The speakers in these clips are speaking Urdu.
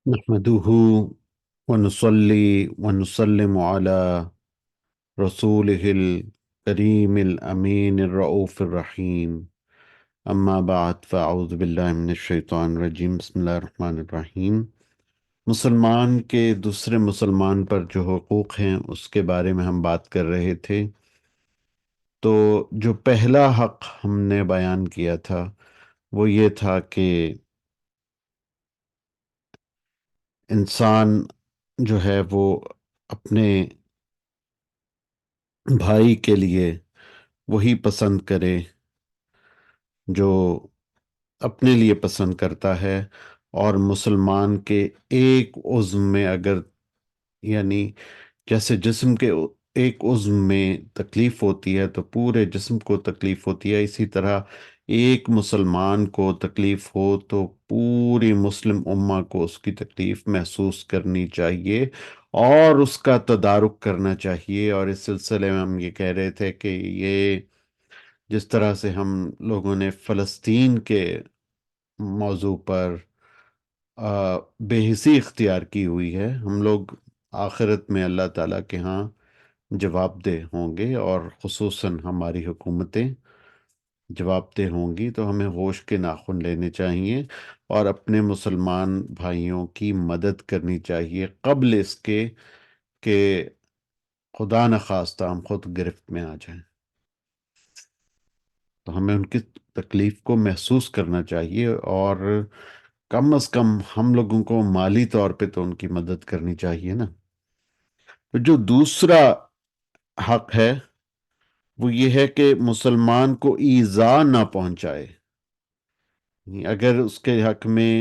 نحمده ونصلي ونسلم على رسوله الكريم الأمين الرؤوف الرحيم. أما بعد فأعوذ بالله من الشيطان الرجيم. بسم الله الرحمن الرحیم۔ مسلمان کے دوسرے مسلمان پر جو حقوق ہیں اس کے بارے میں ہم بات کر رہے تھے۔ تو جو پہلا حق ہم نے بیان کیا تھا وہ یہ تھا کہ انسان جو ہے وہ اپنے بھائی کے لیے وہی پسند کرے جو اپنے لیے پسند کرتا ہے، اور مسلمان کے ایک عضو میں اگر، یعنی جیسے جسم کے ایک عضو میں تکلیف ہوتی ہے تو پورے جسم کو تکلیف ہوتی ہے، اسی طرح ایک مسلمان کو تکلیف ہو تو پوری مسلم امہ کو اس کی تکلیف محسوس کرنی چاہیے اور اس کا تدارک کرنا چاہیے۔ اور اس سلسلے میں ہم یہ کہہ رہے تھے کہ یہ جس طرح سے ہم لوگوں نے فلسطین کے موضوع پر بے حسی اختیار کی ہوئی ہے، ہم لوگ آخرت میں اللہ تعالیٰ کے ہاں جواب دہ ہوں گے، اور خصوصاً ہماری حکومتیں جواب دہ ہوں گی، تو ہمیں ہوش کے ناخن لینے چاہیے اور اپنے مسلمان بھائیوں کی مدد کرنی چاہیے قبل اس کے کہ خدا نخواستہ ہم خود گرفت میں آ جائیں۔ تو ہمیں ان کی تکلیف کو محسوس کرنا چاہیے، اور کم از کم ہم لوگوں کو مالی طور پہ تو ان کی مدد کرنی چاہیے نا۔ تو جو دوسرا حق ہے وہ یہ ہے کہ مسلمان کو ایذا نہ پہنچائے، اگر اس کے حق میں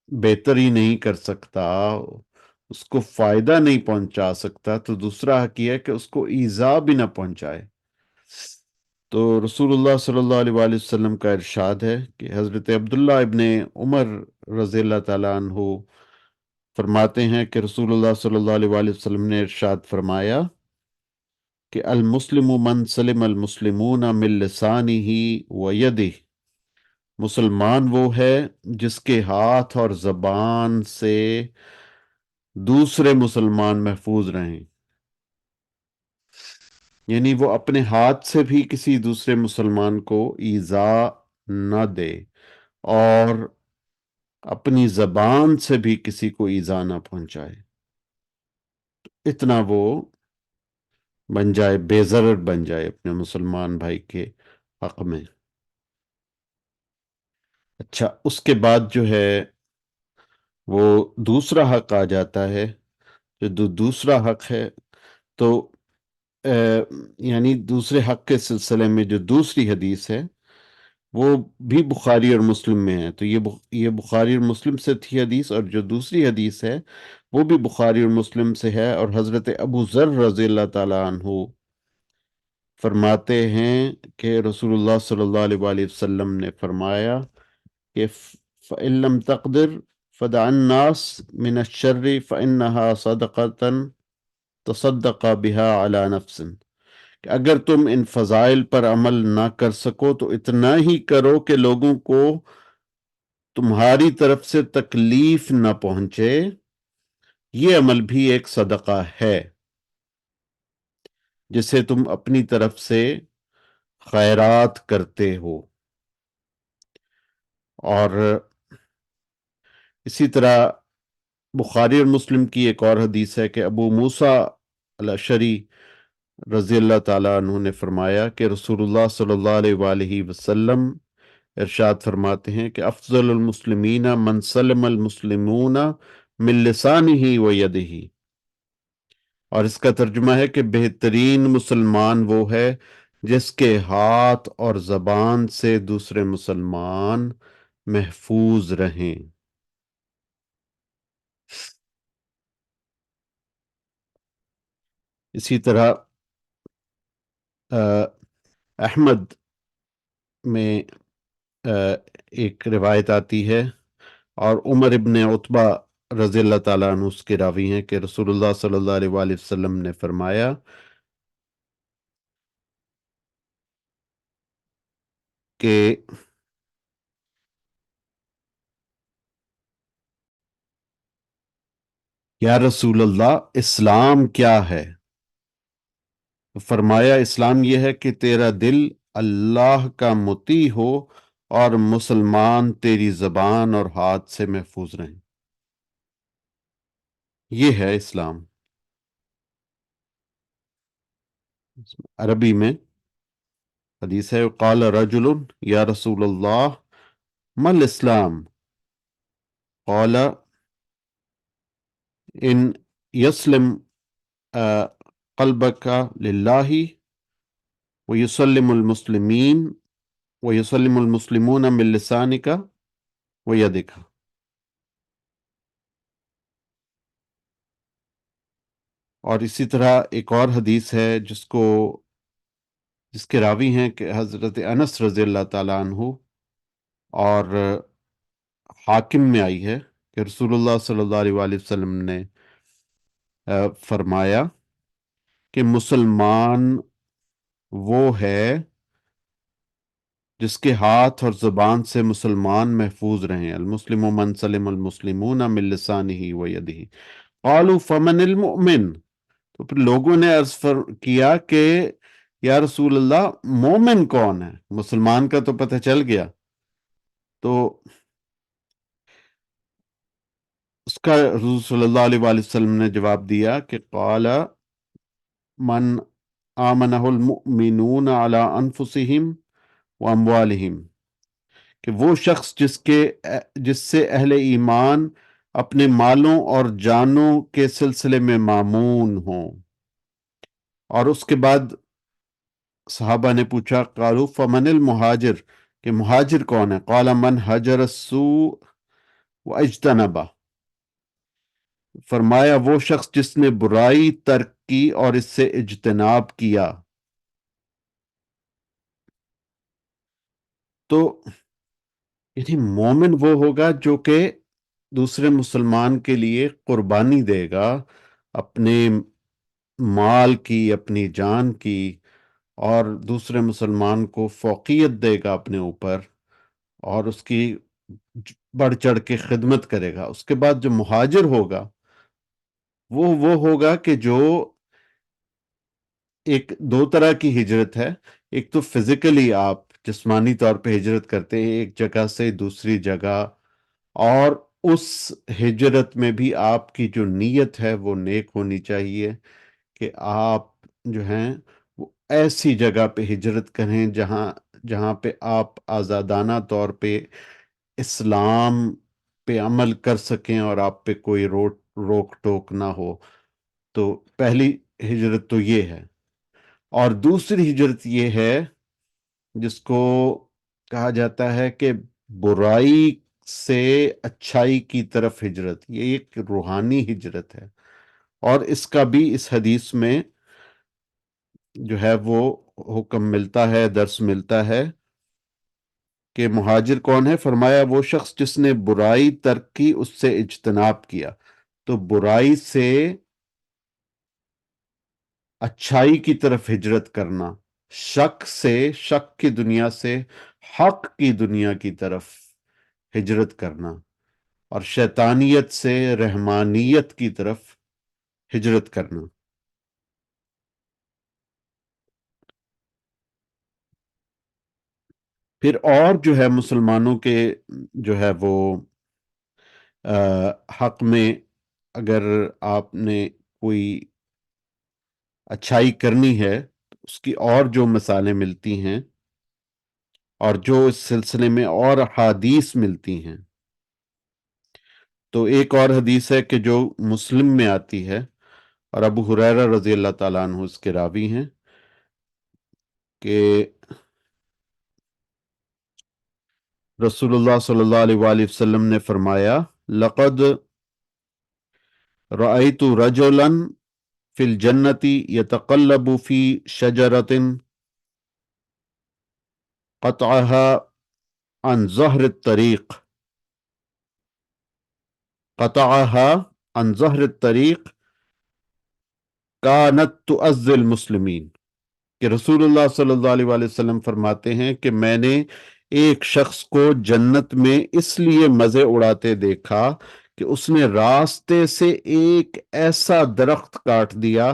بہتری نہیں کر سکتا، اس کو فائدہ نہیں پہنچا سکتا، تو دوسرا حق یہ ہے کہ اس کو ایذا بھی نہ پہنچائے۔ تو رسول اللہ صلی اللہ علیہ وآلہ وسلم کا ارشاد ہے کہ حضرت عبداللہ ابن عمر رضی اللہ تعالیٰ عنہ فرماتے ہیں کہ رسول اللہ صلی اللہ علیہ وآلہ وسلم نے ارشاد فرمایا کہ المسلم من سلم المسلمون من لسانہ و یدہ، مسلمان وہ ہے جس کے ہاتھ اور زبان سے دوسرے مسلمان محفوظ رہیں، یعنی وہ اپنے ہاتھ سے بھی کسی دوسرے مسلمان کو ایذا نہ دے، اور اپنی زبان سے بھی کسی کو ایذا نہ پہنچائے، اتنا وہ بن جائے، بے ضرر بن جائے اپنے مسلمان بھائی کے حق میں۔ اچھا، اس کے بعد جو ہے وہ دوسرا حق آ جاتا ہے۔ جو دوسرا حق ہے تو یعنی دوسرے حق کے سلسلے میں جو دوسری حدیث ہے وہ بھی بخاری اور مسلم میں ہے، تو یہ بخاری اور مسلم سے تھی حدیث، اور جو دوسری حدیث ہے وہ بھی بخاری اور مسلم سے ہے، اور حضرت ابو ذر رضی اللہ تعالیٰ عنہ فرماتے ہیں کہ رسول اللہ صلی اللہ علیہ وآلہ وسلم نے فرمایا کہ فَإِن لَمْ تَقْدِرْ فَدَعَ النَّاسِ مِنَ الشَّرِّ فَإِنَّهَا صَدَقَةً تَصَدَّقَ بِهَا عَلَى نَفْسٍ، کہ اگر تم ان فضائل پر عمل نہ کر سکو تو اتنا ہی کرو کہ لوگوں کو تمہاری طرف سے تکلیف نہ پہنچے، یہ عمل بھی ایک صدقہ ہے جسے تم اپنی طرف سے خیرات کرتے ہو۔ اور اسی طرح بخاری اور مسلم کی ایک اور حدیث ہے کہ ابو موسیٰ الاشعری رضی اللہ تعالیٰ عنہ نے فرمایا کہ رسول اللہ صلی اللہ علیہ وآلہ وسلم ارشاد فرماتے ہیں کہ افضل المسلمین من سلم المسلمون من لسانہ و یدہ، اور اس کا ترجمہ ہے کہ بہترین مسلمان وہ ہے جس کے ہاتھ اور زبان سے دوسرے مسلمان محفوظ رہیں۔ اسی طرح احمد میں ایک روایت آتی ہے، اور عمر ابن عتبہ رضی اللہ تعالیٰ عنہ اس کے راوی ہیں کہ رسول اللہ صلی اللہ علیہ وآلہ وسلم نے فرمایا کہ، یا رسول اللہ اسلام کیا ہے؟ فرمایا اسلام یہ ہے کہ تیرا دل اللہ کا مطیع ہو اور مسلمان تیری زبان اور ہاتھ سے محفوظ رہیں۔ یہ ہے اسلام۔ عربی میں حدیث ہے، قال رجل یا رسول اللہ ما الاسلام؟ قال ان یسلم قلبك للہ ویسلم المسلمین ویسلم المسلمون من لسانک ویدک۔ اور اسی طرح ایک اور حدیث ہے جس کے راوی ہیں کہ حضرت انس رضی اللہ تعالیٰ عنہ، اور حاکم میں آئی ہے کہ رسول اللہ صلی اللہ علیہ وآلہ وسلم نے فرمایا کہ مسلمان وہ ہے جس کے ہاتھ اور زبان سے مسلمان محفوظ رہیں۔ المسلم من سلم المسلمون من لسانہ ویدہ۔ قالوا فمن المؤمن؟ تو پھر لوگوں نے عرض کیا کہ یا رسول اللہ مومن کون ہے؟ مسلمان کا تو پتہ چل گیا، تو اس کا حضور صلی اللہ علیہ وآلہ وسلم نے جواب دیا کہ قال من آمنہ المؤمنون علی انفسہم واموالہم، کہ وہ شخص جس سے اہل ایمان اپنے مالوں اور جانوں کے سلسلے میں مامون ہوں۔ اور اس کے بعد صحابہ نے پوچھا قالوا فمن المہاجر، کہ مہاجر کون ہے؟ قال من حجر السوء واجتنبہ، فرمایا وہ شخص جس نے برائی ترک کی اور اس سے اجتناب کیا۔ تو یعنی مومن وہ ہوگا جو کہ دوسرے مسلمان کے لیے قربانی دے گا، اپنے مال کی، اپنی جان کی، اور دوسرے مسلمان کو فوقیت دے گا اپنے اوپر، اور اس کی بڑھ چڑھ کے خدمت کرے گا۔ اس کے بعد جو مہاجر ہوگا وہ ہوگا کہ جو ایک دو طرح کی ہجرت ہے۔ ایک تو فزیکلی آپ جسمانی طور پہ ہجرت کرتے ہیں ایک جگہ سے دوسری جگہ، اور اس ہجرت میں بھی آپ کی جو نیت ہے وہ نیک ہونی چاہیے کہ آپ جو ہیں وہ ایسی جگہ پہ ہجرت کریں جہاں پہ آپ آزادانہ طور پہ اسلام پہ عمل کر سکیں اور آپ پہ کوئی روک ٹوک نہ ہو۔ تو پہلی ہجرت تو یہ ہے، اور دوسری ہجرت یہ ہے جس کو کہا جاتا ہے کہ برائی سے اچھائی کی طرف ہجرت، یہ ایک روحانی ہجرت ہے۔ اور اس کا بھی اس حدیث میں جو ہے وہ حکم ملتا ہے، درس ملتا ہے کہ مہاجر کون ہے؟ فرمایا وہ شخص جس نے برائی ترک کی، اس سے اجتناب کیا۔ تو برائی سے اچھائی کی طرف ہجرت کرنا، شک کی دنیا سے حق کی دنیا کی طرف ہجرت کرنا، اور شیطانیت سے رحمانیت کی طرف ہجرت کرنا۔ پھر اور جو ہے مسلمانوں کے جو ہے وہ حق میں اگر آپ نے کوئی اچھائی کرنی ہے تو اس کی اور جو مثالیں ملتی ہیں اور جو اس سلسلے میں اور احادیث ملتی ہیں، تو ایک اور حدیث ہے کہ جو مسلم میں آتی ہے، اور ابو ہریرہ رضی اللہ تعالیٰ عنہ اس کے راوی ہیں، کہ رسول اللہ صلی اللہ علیہ وآلہ وسلم نے فرمایا لقد رأيت رجلا في الجنة يتقلب في شجرة قطعها عن ظهر الطريق كانت تؤذي المسلمين، کہ رسول اللہ صلی اللہ علیہ وآلہ وسلم فرماتے ہیں کہ میں نے ایک شخص کو جنت میں اس لیے مزے اڑاتے دیکھا کہ اس نے راستے سے ایک ایسا درخت کاٹ دیا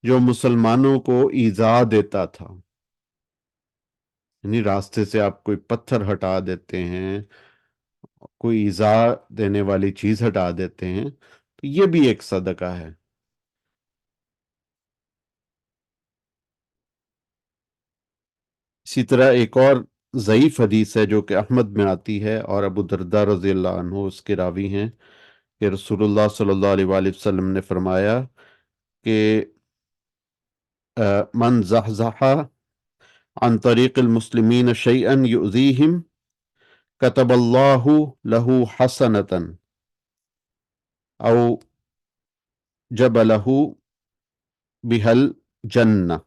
جو مسلمانوں کو ایذا دیتا تھا. یعنی راستے سے آپ کوئی پتھر ہٹا دیتے ہیں، کوئی ایذا دینے والی چیز ہٹا دیتے ہیں، تو یہ بھی ایک صدقہ ہے. اسی طرح ایک اور ضعیف حدیث ہے جو کہ احمد میں آتی ہے، اور ابو درداء رضی اللہ عنہ اس کے راوی ہیں، کہ رسول اللہ صلی اللہ علیہ وآلہ وسلم نے فرمایا کہ من زحزح عن طریق المسلمین شیئا یؤذیہم کتب اللہ لہ حسنة او جبلہ بہل جنہ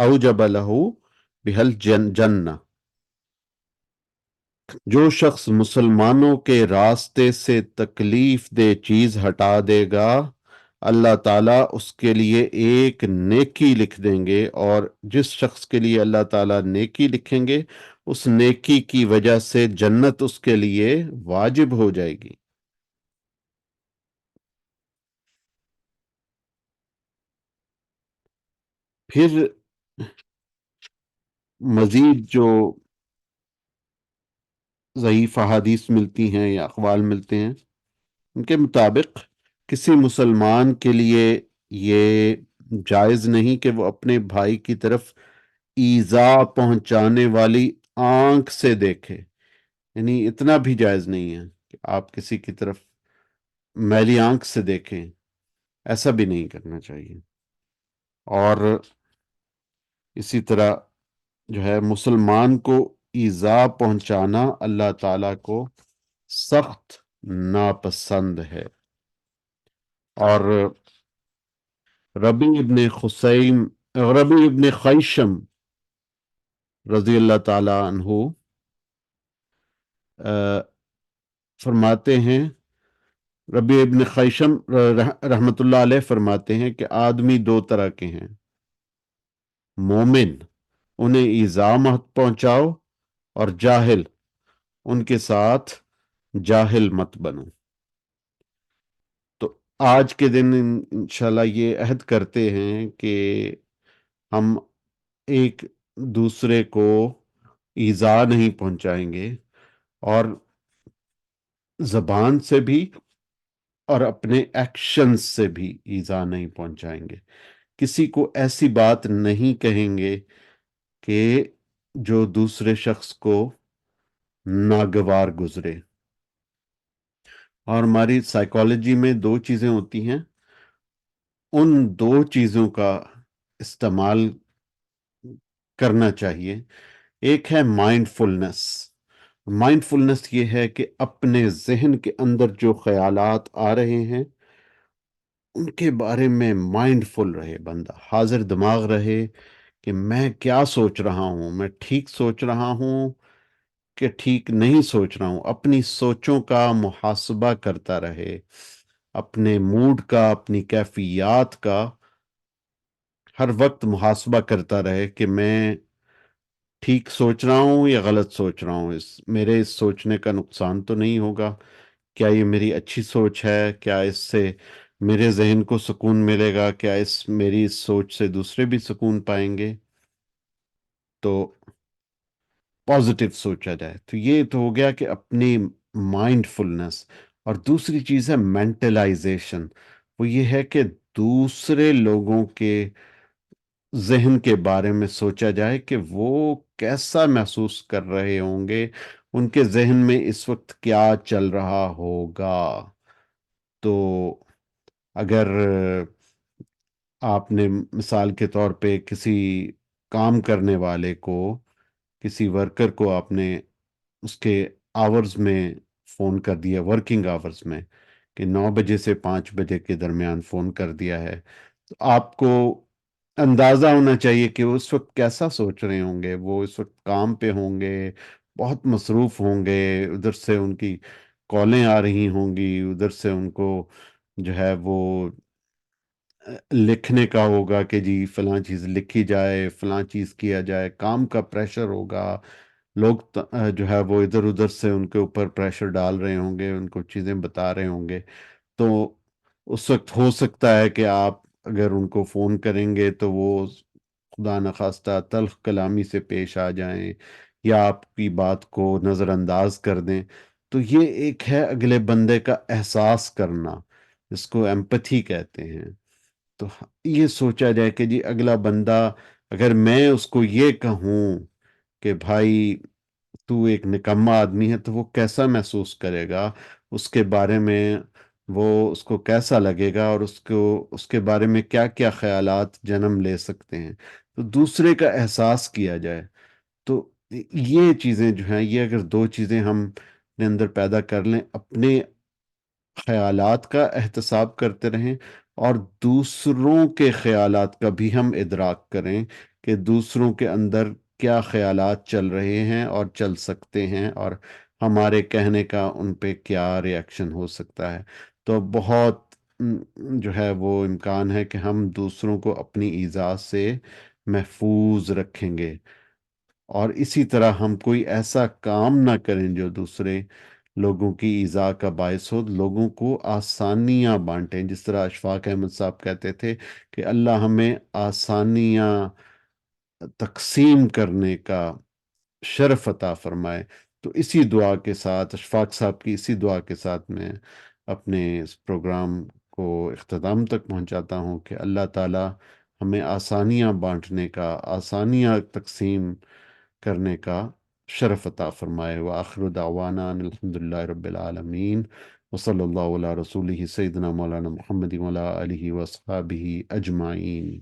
او جبلہ بہل جنہ. جو شخص مسلمانوں کے راستے سے تکلیف دہ چیز ہٹا دے گا، اللہ تعالیٰ اس کے لیے ایک نیکی لکھ دیں گے، اور جس شخص کے لیے اللہ تعالیٰ نیکی لکھیں گے اس نیکی کی وجہ سے جنت اس کے لیے واجب ہو جائے گی. پھر مزید جو ضعیف احادیث ملتی ہیں یا اقوال ملتے ہیں، ان کے مطابق کسی مسلمان کے لیے یہ جائز نہیں کہ وہ اپنے بھائی کی طرف ایذا پہنچانے والی آنکھ سے دیکھے. یعنی اتنا بھی جائز نہیں ہے کہ آپ کسی کی طرف میلی آنکھ سے دیکھیں، ایسا بھی نہیں کرنا چاہیے. اور اسی طرح جو ہے مسلمان کو ایذا پہنچانا اللہ تعالیٰ کو سخت ناپسند ہے. اور ربی ابن خیشم رضی اللہ تعالی عنہ فرماتے ہیں، ربی ابن خیشم رحمت اللہ علیہ فرماتے ہیں کہ آدمی دو طرح کے ہیں: مومن انہیں ایذا مت پہنچاؤ، اور جاہل ان کے ساتھ جاہل مت بنو. تو آج کے دن انشاءاللہ یہ عہد کرتے ہیں کہ ہم ایک دوسرے کو ایذا نہیں پہنچائیں گے، اور زبان سے بھی اور اپنے ایکشن سے بھی ایذا نہیں پہنچائیں گے. کسی کو ایسی بات نہیں کہیں گے کہ جو دوسرے شخص کو ناگوار گزرے. اور ہماری سائیکالوجی میں دو چیزیں ہوتی ہیں، ان دو چیزوں کا استعمال کرنا چاہیے. ایک ہے مائنڈ فلنس. مائنڈ فلنس یہ ہے کہ اپنے ذہن کے اندر جو خیالات آ رہے ہیں ان کے بارے میں مائنڈ فل رہے، بندہ حاضر دماغ رہے کہ میں کیا سوچ رہا ہوں، میں ٹھیک سوچ رہا ہوں کہ ٹھیک نہیں سوچ رہا ہوں. اپنی سوچوں کا محاسبہ کرتا رہے، اپنے موڈ کا، اپنی کیفیات کا ہر وقت محاسبہ کرتا رہے کہ میں ٹھیک سوچ رہا ہوں یا غلط سوچ رہا ہوں، میرے اس سوچنے کا نقصان تو نہیں ہوگا، کیا یہ میری اچھی سوچ ہے، کیا اس سے میرے ذہن کو سکون ملے گا، کیا میری اس سوچ سے دوسرے بھی سکون پائیں گے. تو پازیٹیو سوچا جائے. تو یہ تو ہو گیا کہ اپنی مائنڈ فلنس. اور دوسری چیز ہے مینٹلائزیشن. وہ یہ ہے کہ دوسرے لوگوں کے ذہن کے بارے میں سوچا جائے کہ وہ کیسا محسوس کر رہے ہوں گے، ان کے ذہن میں اس وقت کیا چل رہا ہوگا. تو اگر آپ نے مثال کے طور پہ کسی کام کرنے والے کو، کسی ورکر کو آپ نے اس کے آورز میں فون کر دیا، ورکنگ آورز میں، کہ 9 بجے سے 5 بجے کے درمیان فون کر دیا ہے، تو آپ کو اندازہ ہونا چاہیے کہ وہ اس وقت کیسا سوچ رہے ہوں گے. وہ اس وقت کام پہ ہوں گے، بہت مصروف ہوں گے، ادھر سے ان کی کالیں آ رہی ہوں گی، ادھر سے ان کو جو ہے وہ لکھنے کا ہوگا کہ جی فلاں چیز لکھی جائے، فلاں چیز کیا جائے، کام کا پریشر ہوگا، لوگ جو ہے وہ ادھر ادھر سے ان کے اوپر پریشر ڈال رہے ہوں گے، ان کو چیزیں بتا رہے ہوں گے، تو اس وقت ہو سکتا ہے کہ آپ اگر ان کو فون کریں گے تو وہ خدا نخواستہ تلخ کلامی سے پیش آ جائیں یا آپ کی بات کو نظر انداز کر دیں۔ تو یہ ایک ہے اگلے بندے کا احساس کرنا، جس کو ایمپتھی کہتے ہیں۔ تو یہ سوچا جائے کہ جی اگلا بندہ، اگر میں اس کو یہ کہوں کہ بھائی تو ایک نکما آدمی ہے، تو وہ کیسا محسوس کرے گا، اس کے بارے میں وہ اس کو کیسا لگے گا، اور اس کے بارے میں کیا کیا خیالات جنم لے سکتے ہیں۔ تو دوسرے کا احساس کیا جائے، تو یہ چیزیں جو ہیں، یہ اگر دو چیزیں ہم اپنے اندر پیدا کر لیں، اپنے خیالات کا احتساب کرتے رہیں اور دوسروں کے خیالات کا بھی ہم ادراک کریں کہ دوسروں کے اندر کیا خیالات چل رہے ہیں اور چل سکتے ہیں، اور ہمارے کہنے کا ان پہ کیا ریئیکشن ہو سکتا ہے، تو بہت جو ہے وہ امکان ہے کہ ہم دوسروں کو اپنی ایذا سے محفوظ رکھیں گے، اور اسی طرح ہم کوئی ایسا کام نہ کریں جو دوسرے لوگوں کی ایذا کا باعث ہو، لوگوں کو آسانیاں بانٹیں، جس طرح اشفاق احمد صاحب کہتے تھے کہ اللہ ہمیں آسانیاں تقسیم کرنے کا شرف عطا فرمائے۔ تو اسی دعا کے ساتھ، اشفاق صاحب کی اسی دعا کے ساتھ، میں اپنے اس پروگرام کو اختتام تک پہنچاتا ہوں کہ اللہ تعالی ہمیں آسانیاں بانٹنے کا، آسانیاں تقسیم کرنے کا شرف عطا فرمائے۔ وآخر دعوانا ان الحمد للہ رب العالمین، وصلی اللہ علی رسولہ سیدنا مولانا محمد وعلی آلہ وصحابہ اجمعین۔